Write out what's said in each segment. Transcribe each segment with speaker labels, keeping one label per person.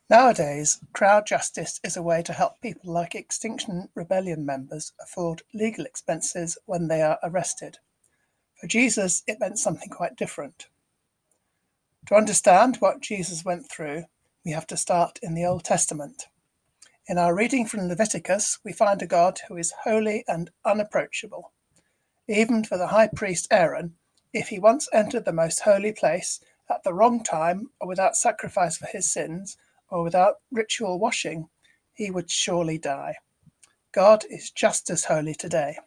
Speaker 1: Nowadays, crowd justice is a way to help people like Extinction Rebellion members afford legal expenses when they are arrested. For Jesus, it meant something quite different. To understand what Jesus went through, we have to start in the Old Testament. In our reading from Leviticus, we find a God who is holy and unapproachable. Even for the high priest Aaron, if he once entered the most holy place at the wrong time or without sacrifice for his sins or without ritual washing, he would surely die. God is just as holy today.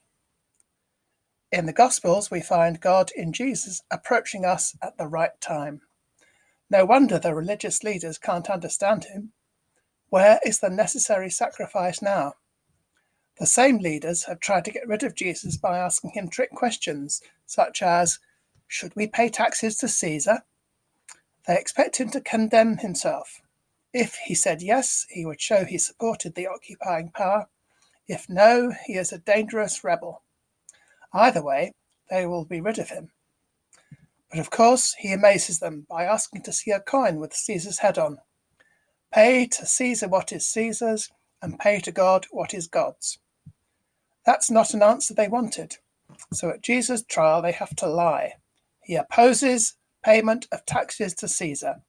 Speaker 1: In the Gospels, we find God in Jesus approaching us at the right time. No wonder the religious leaders can't understand him. Where is the necessary sacrifice now? The same leaders have tried to get rid of Jesus by asking him trick questions, such as, should we pay taxes to Caesar? They expect him to condemn himself. If he said yes, he would show he supported the occupying power. If no, he is a dangerous rebel. Either way, they will be rid of him. But of course, he amazes them by asking to see a coin with Caesar's head on. Pay to Caesar what is Caesar's, and pay to God what is God's. That's not an answer they wanted. So at Jesus' trial, they have to lie. He opposes payment of taxes to Caesar,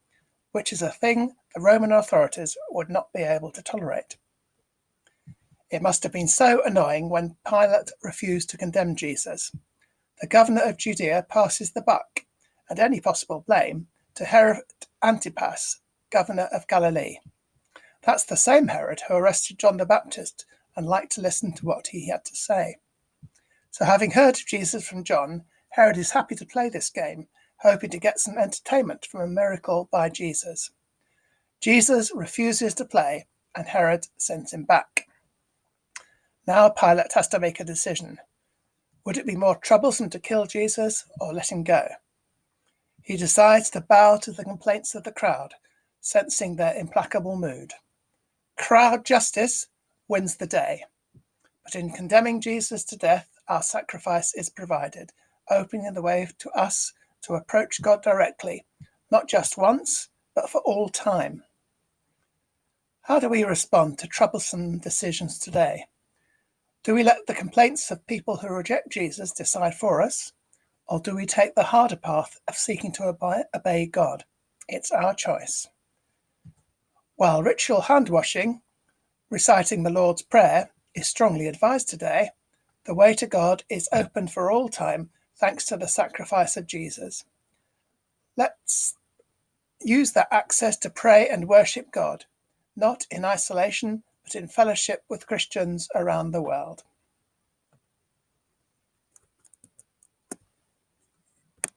Speaker 1: which is a thing the Roman authorities would not be able to tolerate. It must have been so annoying when Pilate refused to condemn Jesus. The governor of Judea passes the buck, and any possible blame, to Herod Antipas, governor of Galilee. That's the same Herod who arrested John the Baptist and liked to listen to what he had to say. So having heard of Jesus from John, Herod is happy to play this game, hoping to get some entertainment from a miracle by Jesus. Jesus refuses to play, and Herod sends him back. Now Pilate has to make a decision. Would it be more troublesome to kill Jesus or let him go? He decides to bow to the complaints of the crowd, sensing their implacable mood. Crowd justice wins the day. But in condemning Jesus to death, our sacrifice is provided, opening the way to us to approach God directly, not just once, but for all time. How do we respond to troublesome decisions today? Do we let the complaints of people who reject Jesus decide for us? Or do we take the harder path of seeking to obey God? It's our choice. While ritual hand washing, reciting the Lord's Prayer, is strongly advised today, the way to God is open for all time thanks to the sacrifice of Jesus. Let's use that access to pray and worship God, not in isolation, but in fellowship with Christians around the world.